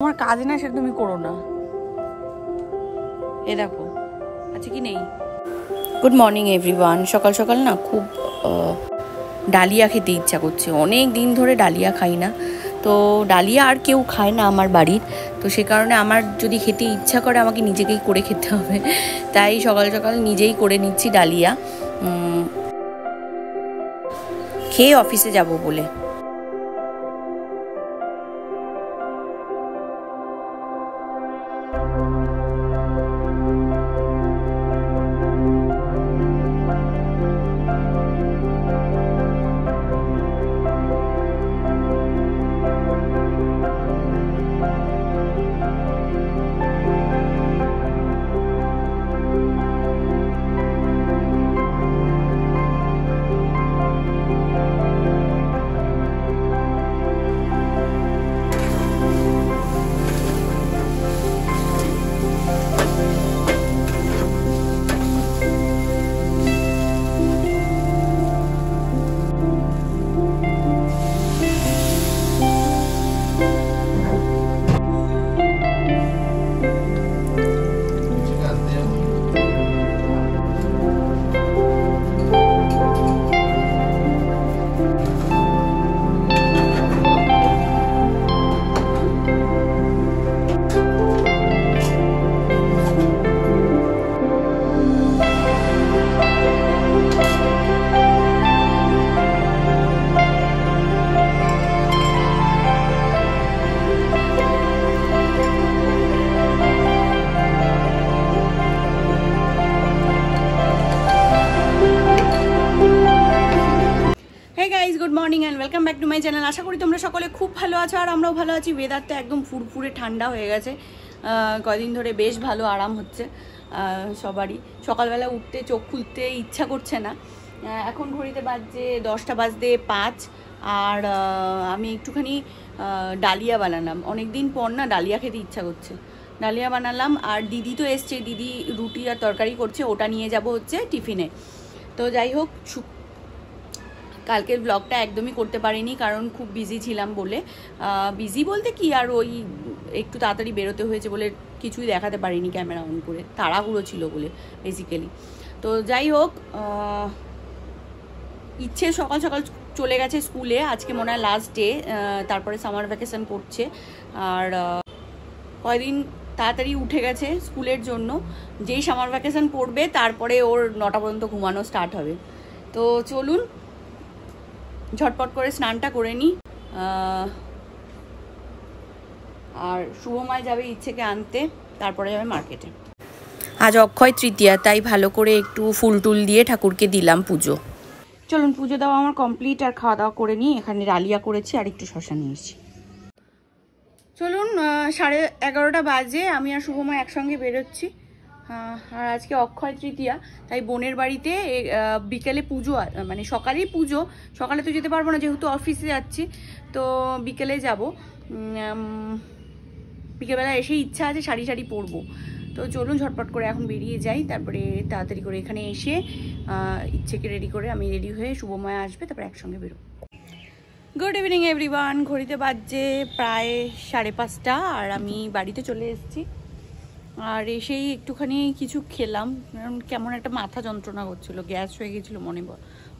তোমার কাজ না সেটা তুমি করো না। এ দেখো আছে কি নেই। Good morning everyone. সকাল সকাল না খুব ডালিয়া খেতে ইচ্ছা করছে, অনেক দিন ধরে ডালিয়া খাই না। তো ডালিয়া আর কেউ খায় না আমার বাড়ির, তো সে কারণে আমার যদি খেতে ইচ্ছা করে আমাকে নিজেকেই করে খেতে হবে। তাই সকাল সকাল নিজেই করে নিচ্ছি ডালিয়া, খেয়ে অফিসে যাব বলে। Good morning and welcome back to my channel. আশা করি তোমরা সকলে খুব ভালো আছো আর আমরাও ভালো আছি। ওয়েদার তো একদম ফুরফুরে ঠান্ডা হয়ে গেছে, কদিন ধরে বেশ ভালো আরাম হচ্ছে সবারই। সকালবেলা উঠতে চোখ খুলতে ইচ্ছা করছে না। এখন ঘড়িতে বাজছে 10টা বাজতে 5, আর আমি একটুখানি ডালিয়া বানালাম। অনেক দিন পর না ডালিয়া খেতে ইচ্ছা করছে, ডালিয়া বানালাম। আর দিদি তো এসছে, দিদি রুটি আর তরকারি করছে, ওটা নিয়ে যাব হচ্ছে টিফিনে। তো যাই হোক, কালকের ব্লগটা একদমই করতে পারিনি কারণ খুব বিজি ছিলাম বলে। বিজি বলতে কি, আর ওই একটু তাড়াতাড়ি বেরোতে হয়েছে বলে কিছুই দেখাতে পারিনি ক্যামেরা অন করে, তাড়াহুড়ো ছিল বলে বেসিক্যালি। তো যাই হোক, ইচ্ছে সকাল সকাল চলে গেছে স্কুলে, আজকে মনে হয় লাস্ট ডে, তারপরে সামার ভ্যাকেশন পড়ছে। আর কয়দিন তাড়াতাড়ি উঠে গেছে স্কুলের জন্য, যেই সামার ভ্যাকেশন পড়বে তারপরে ওর 9টা পর্যন্ত ঘুমানো স্টার্ট হবে। তো চলুন ঝটপট করে স্নানটা করে নিই। আর শুভময় যাবে ইচ্ছেকে আনতে, তারপরে যাবে মার্কেটে। আজ অক্ষয় তৃতীয়া, তাই ভালো করে একটু ফুল টুল দিয়ে ঠাকুরকে দিলাম পুজো। চলুন, পুজো দেওয়া আমার কমপ্লিট, আর খাওয়া দাওয়া করে নিই। এখানে ডালিয়া করেছি আর একটু শশা নিয়েছি। চলুন, 11:30 বাজে, আমি আর শুভময় একসঙ্গে বেরোচ্ছি। আর আজকে অক্ষয় তৃতীয়া, তাই বোনের বাড়িতে বিকেলে পুজো, মানে সকালেই পুজো। সকালে তো যেতে পারবো না যেহেতু অফিসে যাচ্ছি, তো বিকেলে যাব। বিকেলবেলা এসে ইচ্ছা আছে শাড়ি শাড়ি পরবো। তো চলুন ঝটপট করে এখন বেরিয়ে যাই, তারপরে তাড়াতাড়ি করে এখানে এসে ইচ্ছেকে রেডি করে আমি রেডি হয়ে শুভময় আসবে, তারপরে একসঙ্গে বেরোবো। Good evening everyone. ঘড়িতে বাজছে প্রায় 5:30, আর আমি বাড়িতে চলে এসেছি। আর এসেই একটুখানি কিছু খেলাম, কারণ কেমন একটা মাথা যন্ত্রণা করছিলো, গ্যাস হয়ে গেছিলো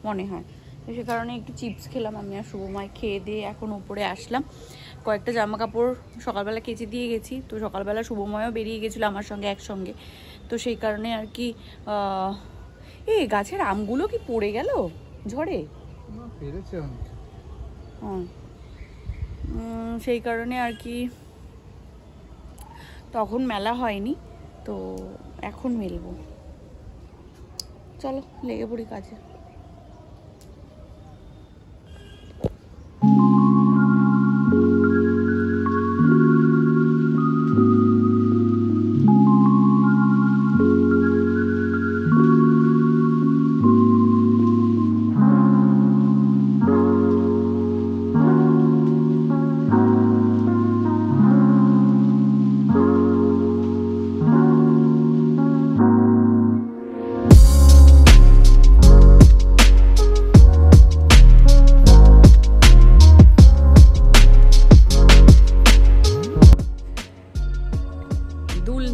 মনে হয়। তো সে কারণে একটু চিপস খেলাম আমি আর শুভময়। খেয়ে দিয়ে এখন উপরে আসলাম। কয়েকটা জামা কাপড় সকালবেলা কেচে দিয়ে গেছি, তো সকালবেলা শুভময়ও বেরিয়ে গেছিলো আমার সঙ্গে একসঙ্গে। তো সেই কারণে আর কি, এই গাছের আমগুলো কি পড়ে গেল ঝড়ে? হ্যাঁ, সেই কারণে আর কি তখন মেলা হয়নি, তো এখন মেলবো। চলো লেগে পড়ি কাজে।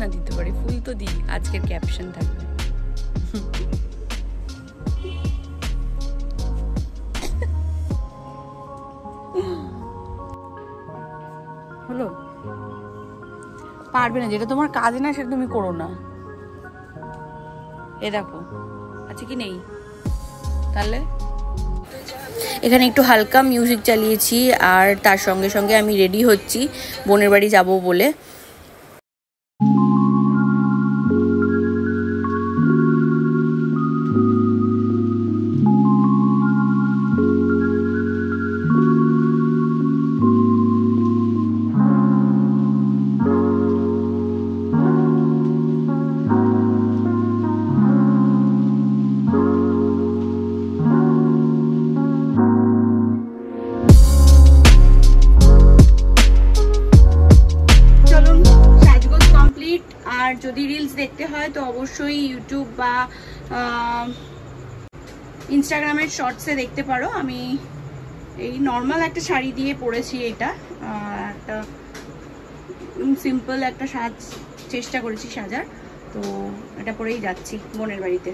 না দিতে পারি, ফুল তো দিই, আজকের ক্যাপশন থাকবে। হলো, পারবে না, যেটা তোমার কাজে না সেটা তুমি করো না। এ দেখো আছে কি নেই, তাহলে এখানে একটু হালকা মিউজিক চালিয়েছি আর তার সঙ্গে সঙ্গে আমি রেডি হচ্ছি বোনের বাড়ি যাব বলে। আর যদি রিলস দেখতে হয় তো অবশ্যই ইউটিউব বা ইনস্টাগ্রামের শর্টসে দেখতে পারো। আমি এই নর্মাল একটা শাড়ি দিয়ে পরেছি, এটা একটা সিম্পল একটা চেষ্টা করেছি সাজার, তো এটা পরেই যাচ্ছি বোনের বাড়িতে।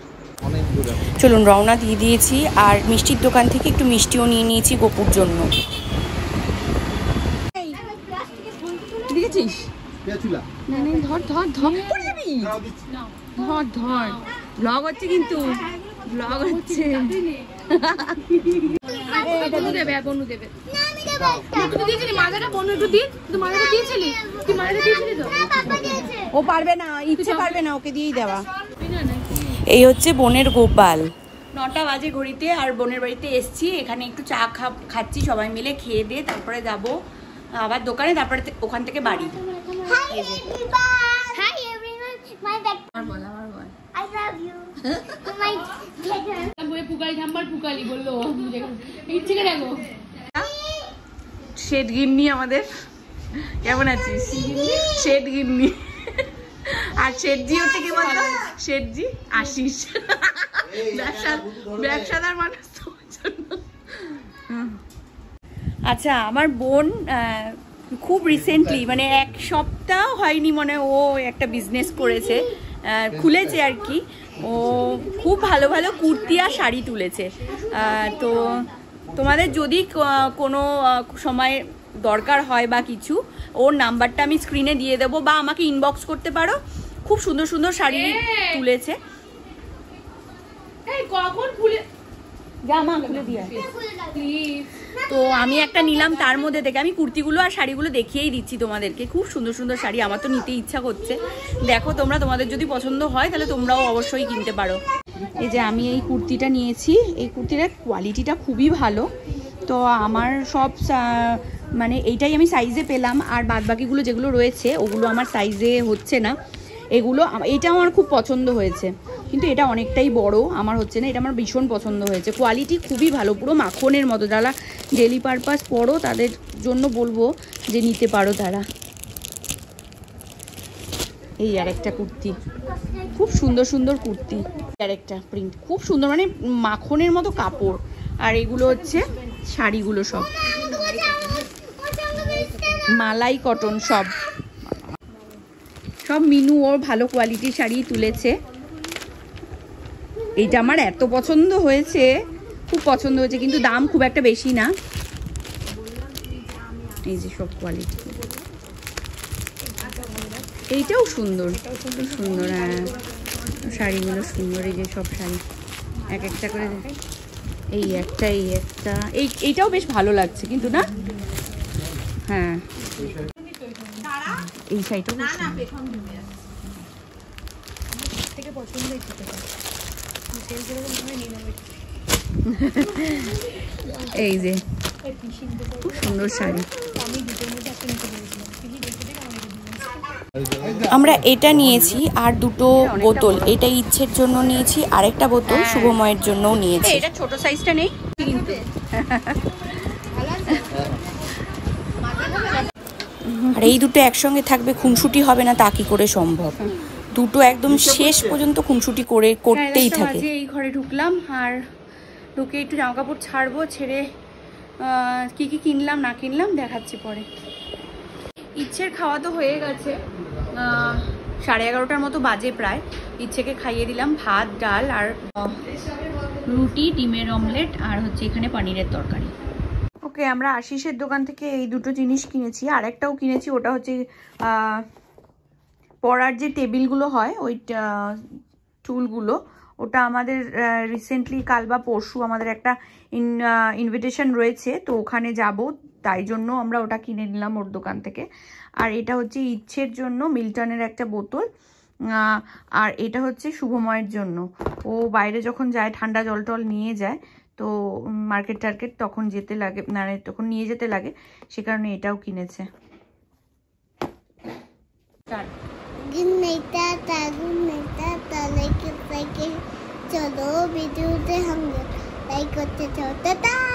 চলুন, রওনা দিয়ে দিয়েছি। আর মিষ্টির দোকান থেকে একটু মিষ্টিও নিয়ে নিয়েছি গোপুর জন্য। দেখেছিস, ধর ধর ধর পড়ে যাবি, ধর ধর। ব্লগ হচ্ছে কিন্তু, ব্লগ হচ্ছে। ও পারবে না, ইচ্ছে পারবে না, ওকে দিয়েই দেওয়া। এই হচ্ছে বোনের গোপাল। 9টা বাজে ঘড়িতে, আর বোনের বাড়িতে এসছি। এখানে একটু চা খাচ্ছি সবাই মিলে, খেয়ে দিয়ে তারপরে যাবো আবার দোকানে, তারপরে ওখান থেকে বাড়ি। শেড গিন্নি আমাদের, কেমন আছিস? শেড গিন্নি। আর শেঠজি হচ্ছে কি বলতো, শেঠজি আশিস, ব্যবসাদার মানুষ। আচ্ছা, আমার বোন খুব রিসেন্টলি, মানে 1 সপ্তাহ হয়নি মনে, ও একটা বিজনেস করেছে, খুলেছে আর কি। ও খুব ভালো ভালো কুর্তি আর শাড়ি তুলেছে। তো তোমাদের যদি কোনো সময় দরকার হয় বা কিছু, ওর নাম্বারটা আমি স্ক্রিনে দিয়ে দেবো, বা আমাকে ইনবক্স করতে পারো। খুব সুন্দর সুন্দর শাড়ি তুলেছে। কখন খুলে জামা খুলে দিয়ে, তো আমি একটা নিলাম, তার মধ্যে থেকে আমি কুর্তিগুলো আর শাড়িগুলো দেখিয়েই দিচ্ছি তোমাদেরকে। খুব সুন্দর সুন্দর শাড়ি, আমার তো নিতে ইচ্ছা করছে। দেখো তোমরা, তোমাদের যদি পছন্দ হয় তাহলে তোমরাও অবশ্যই কিনতে পারো। এই যে আমি এই কুর্তিটা নিয়েছি, এই কুর্তিটার কোয়ালিটিটা খুবই ভালো। তো আমার সব মানে এইটাই আমি সাইজে পেলাম, আর বাদবাকিগুলো যেগুলো রয়েছে ওগুলো আমার সাইজে হচ্ছে না। এগুলো, এটা আমার খুব পছন্দ হয়েছে, কিন্তু এটা অনেকটাই বড়, আমার হচ্ছে না। এটা আমার ভীষণ পছন্দ হয়েছে, কোয়ালিটি খুবই ভালো, পুরো মাখনের মতো। যারা ডেলি পারপাস পরো তাদের জন্য বলবো যে নিতে পারো তারা। এই আরেকটা কুর্তি, খুব সুন্দর সুন্দর কুর্তি, আরেকটা প্রিন্ট খুব সুন্দর, মানে মাখনের মতো কাপড়। আর এগুলো হচ্ছে শাড়িগুলো, সব মালাই কটন, সব মিনু ওর ভালো কোয়ালিটির শাড়ি তুলেছে। এইটা আমার এত পছন্দ হয়েছে, খুব পছন্দ হয়েছে, কিন্তু দাম খুব একটা বেশি না। এই যে সব কোয়ালিটি, এইটাও সুন্দর, সুন্দর। হ্যাঁ, শাড়িগুলো সুন্দর। এই যে সব শাড়ি এক একটা করে, এই একটা, এই একটা, এইটাও বেশ ভালো লাগছে কিন্তু, না? হ্যাঁ, এই শাড়িটাও এই যে খুব সুন্দর শাড়ি। আমরা এটা নিয়েছি, আর দুটো বোতল, এটা ইচ্ছের জন্য নিয়েছি, আরেকটা বোতল শুভময়ের জন্যও নিয়েছি। এটা ছোট সাইজটা নেই কিন্তু। আর এই দুটো একসঙ্গে থাকবে, খুনসুটি হবে না তা কি করে সম্ভব? দুটো একদম শেষ পর্যন্ত খুনসুটি করতেই থাকে। এই ঘরে ঢুকলাম, আর ঢুকে একটু জামা কাপড় ছাড়বো, ছেড়ে কি কি কিনলাম না কিনলাম দেখাচ্ছি পরে। ইচ্ছের খাওয়া তো হয়ে গেছে, 11:30টার মতো বাজে প্রায়। ইচ্ছেকে খাইয়ে দিলাম ভাত, ডাল আর রুটি, ডিমের অমলেট আর হচ্ছে এখানে পনিরের তরকারি। ওকে, আমরা আশিসের দোকান থেকে এই দুটো জিনিস কিনেছি। আর একটাও কিনেছি, ওটা হচ্ছে পড়ার যে টেবিলগুলো হয়, ওই টুলগুলো। ওটা আমাদের রিসেন্টলি কাল বা পরশু আমাদের একটা ইনভিটেশন রয়েছে, তো ওখানে যাব, তাই জন্য আমরা ওটা কিনে নিলাম ওর দোকান থেকে। আর এটা হচ্ছে ইচ্ছের জন্য মিল্টনের একটা বোতল, আর এটা হচ্ছে শুভময়ের জন্য। ও বাইরে যখন যায় ঠান্ডা জল টল নিয়ে যায়, তো মার্কেট টার্কেট তখন যেতে লাগে, মানে তখন নিয়ে যেতে লাগে, সে কারণে এটাও কিনেছে। চলো ভিডিওতে हम लाइक करते जाओ। टाटा।